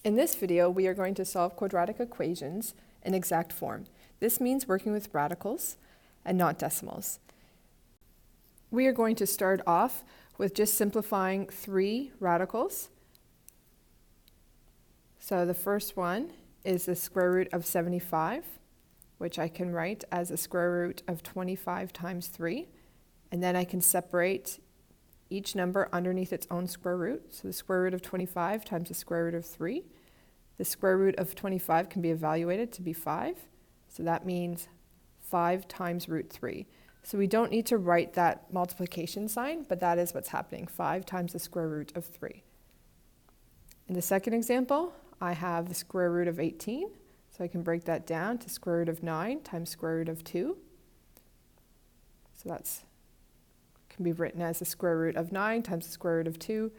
In this video, we are going to solve quadratic equations in exact form. This means working with radicals and not decimals. We are going to start off with just simplifying 3 radicals. So the first one is the square root of 75, which I can write as the square root of 25 times 3. And then I can separate each number underneath its own square root. So the square root of 25 times the square root of 3. The square root of 25 can be evaluated to be 5. So that means 5 times root 3. So we don't need to write that multiplication sign, but that is what's happening, 5 times the square root of 3. In the second example, I have the square root of 18. So I can break that down to square root of 9 times square root of 2. So that's can be written as the square root of 9 times the square root of 2.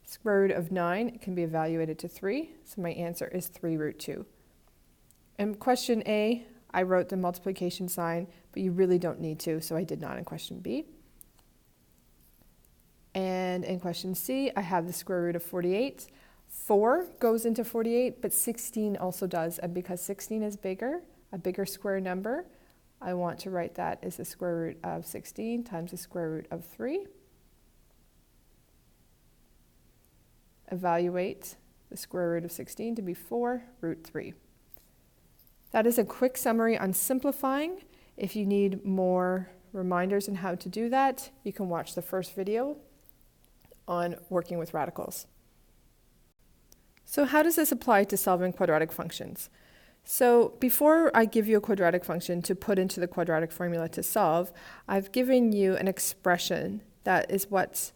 Square root of 9 can be evaluated to 3, so my answer is 3 root 2. In question A, I wrote the multiplication sign, but you really don't need to, so I did not in question B. And in question C, I have the square root of 48. 4 goes into 48, but 16 also does, and because 16 is bigger, a bigger square number, I want to write that as the square root of 16 times the square root of 3. Evaluate the square root of 16 to be 4 root 3. That is a quick summary on simplifying. If you need more reminders on how to do that, you can watch the first video on working with radicals. So how does this apply to solving quadratic functions? So before I give you a quadratic function to put into the quadratic formula to solve, I've given you an expression that is what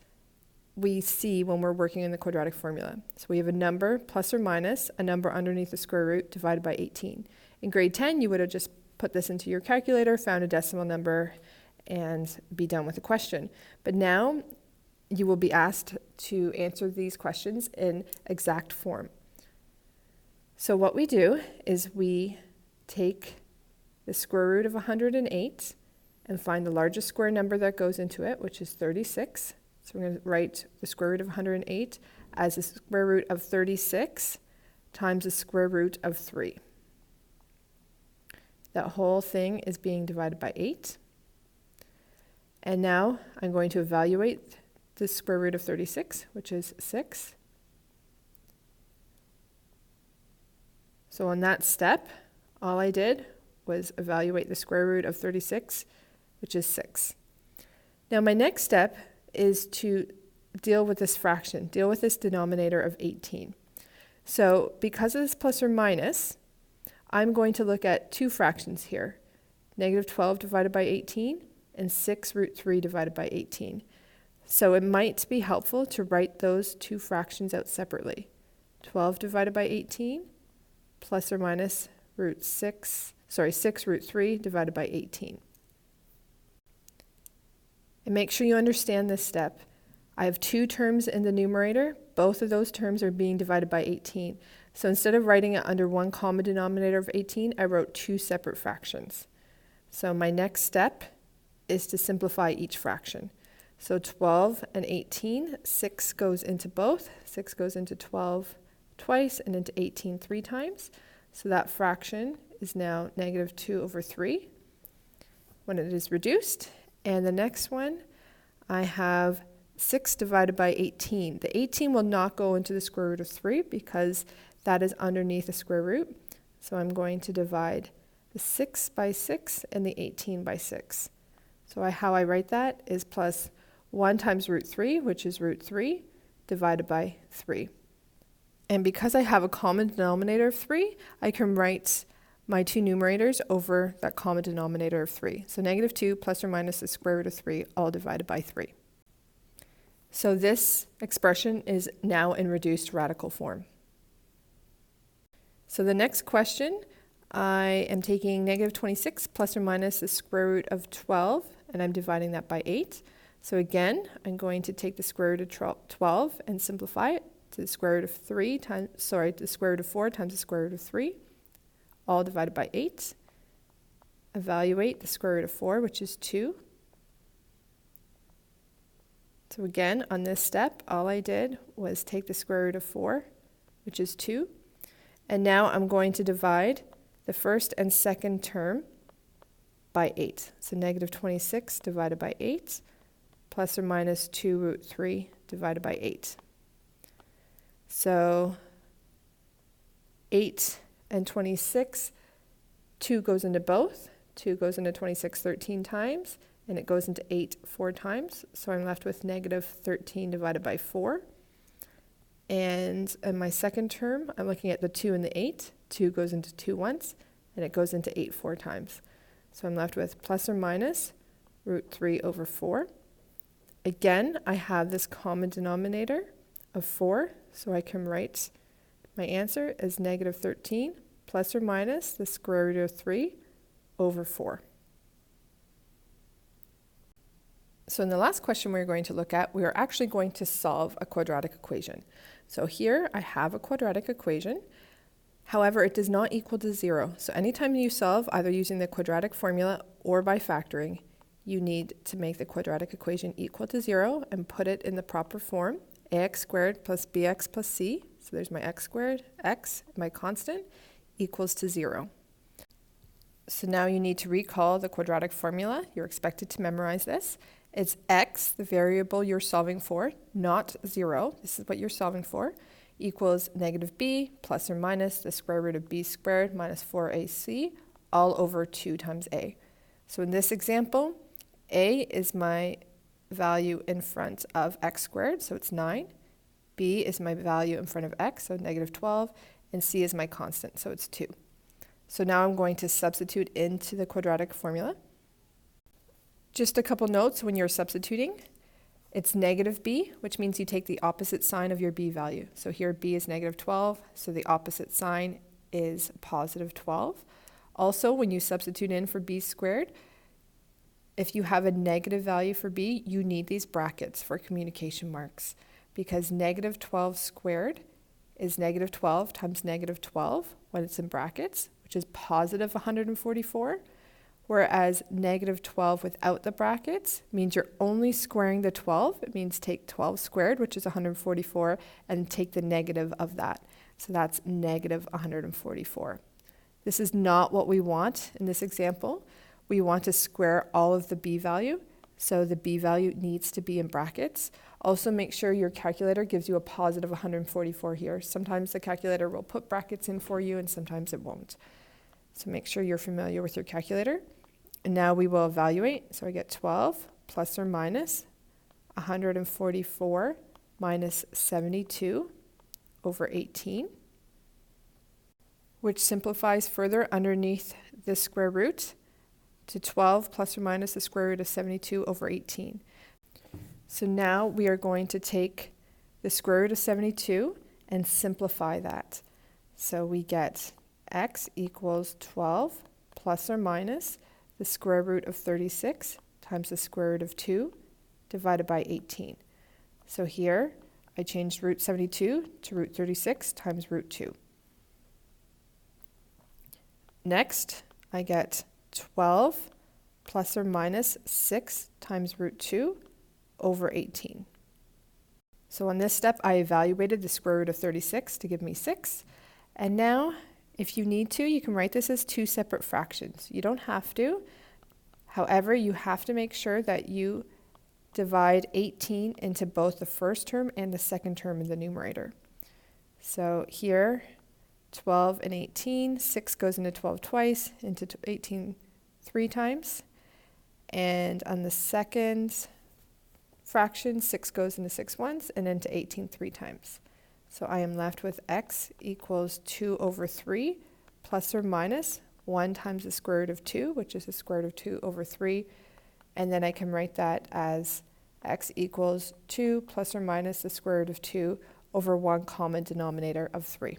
we see when we're working in the quadratic formula. So we have a number plus or minus a number underneath the square root divided by 18. In grade 10, you would have just put this into your calculator, found a decimal number, and be done with the question. But now you will be asked to answer these questions in exact form. So what we do is we take the square root of 108 and find the largest square number that goes into it, which is 36. So we're going to write the square root of 108 as the square root of 36 times the square root of 3. That whole thing is being divided by 8. And now I'm going to evaluate the square root of 36, which is 6. So on that step, all I did was evaluate the square root of 36, which is 6. Now my next step is to deal with this fraction, deal with this denominator of 18. So because of this plus or minus, I'm going to look at 2 fractions here, negative 12 divided by 18 and 6 root 3 divided by 18. So it might be helpful to write those 2 fractions out separately. 12 divided by 18 plus or minus 6 root 3 divided by 18. And make sure you understand this step. I have 2 terms in the numerator. Both of those terms are being divided by 18. So instead of writing it under one common denominator of 18, I wrote 2 separate fractions. So my next step is to simplify each fraction. So 12 and 18, 6 goes into both. 6 goes into 12 twice and into 18 3 times. So that fraction is now negative 2 over 3 when it is reduced. And the next one, I have 6 divided by 18. The 18 will not go into the square root of 3 because that is underneath the square root. So I'm going to divide the 6 by 6 and the 18 by 6. So how I write that is plus 1 times root 3, which is root 3, divided by 3. And because I have a common denominator of 3, I can write my 2 numerators over that common denominator of 3. So negative 2 plus or minus the square root of 3, all divided by 3. So this expression is now in reduced radical form. So the next question, I am taking negative 26 plus or minus the square root of 12, and I'm dividing that by 8. So again, I'm going to take the square root of 12 and simplify it to the square root of the square root of 4 times the square root of 3, all divided by 8. Evaluate the square root of 4, which is 2. So again, on this step, all I did was take the square root of 4, which is 2, And now I'm going to divide the first and second term by 8. So negative 26 divided by 8 plus or minus 2 root 3 divided by 8. So 8 and 26, 2 goes into both. 2 goes into 26 13 times, and it goes into 8 4 times. So I'm left with negative 13 divided by 4. And in my second term, I'm looking at the 2 and the 8. 2 goes into 2 once, and it goes into 8 4 times. So I'm left with plus or minus root 3 over 4. Again, I have this common denominator of 4, so I can write my answer as negative 13 plus or minus the square root of 3 over 4. So in the last question we're going to look at, we are actually going to solve a quadratic equation. So here I have a quadratic equation. However, it does not equal to 0. So anytime you solve either using the quadratic formula or by factoring, you need to make the quadratic equation equal to 0 and put it in the proper form, ax squared plus bx plus c. So there's my x squared, x, my constant, equals to 0. So now you need to recall the quadratic formula. You're expected to memorize this. It's x, the variable you're solving for, not 0. This is what you're solving for, equals negative b plus or minus the square root of b squared minus 4ac all over 2 times a. So in this example, a is my value in front of x squared, so it's 9. B is my value in front of x, so negative 12. And c is my constant, so it's 2. So now I'm going to substitute into the quadratic formula. Just a couple notes when you're substituting. It's negative b, which means you take the opposite sign of your b value. So here b is negative 12, so the opposite sign is positive 12. Also, when you substitute in for b squared, if you have a negative value for b, you need these brackets for communication marks, because negative 12 squared is negative 12 times negative 12 when it's in brackets, which is positive 144. Whereas negative 12 without the brackets means you're only squaring the 12. It means take 12 squared, which is 144, and take the negative of that. So that's negative 144. This is not what we want in this example. We want to square all of the b value, so the b value needs to be in brackets. Also make sure your calculator gives you a positive 144 here. Sometimes the calculator will put brackets in for you and sometimes it won't. So make sure you're familiar with your calculator. And now we will evaluate. So I get 12 plus or minus 144 minus 72 over 18, which simplifies further underneath the square root to 12 plus or minus the square root of 72 over 18. So now we are going to take the square root of 72 and simplify that. So we get x equals 12 plus or minus the square root of 36 times the square root of 2 divided by 18. So here I changed root 72 to root 36 times root 2. Next, I get 12 plus or minus 6 times root 2 over 18. So on this step, I evaluated the square root of 36 to give me 6. And now, if you need to, you can write this as 2 separate fractions. You don't have to. However, you have to make sure that you divide 18 into both the first term and the second term in the numerator. So here, 12 and 18, 6 goes into 12 twice, into 18 3 times. And on the second fraction, 6 goes into 6 once, and into 18 3 times. So I am left with x equals 2 over 3 plus or minus 1 times the square root of 2, which is the square root of 2 over 3. And then I can write that as x equals 2 plus or minus the square root of 2 over 1 common denominator of 3.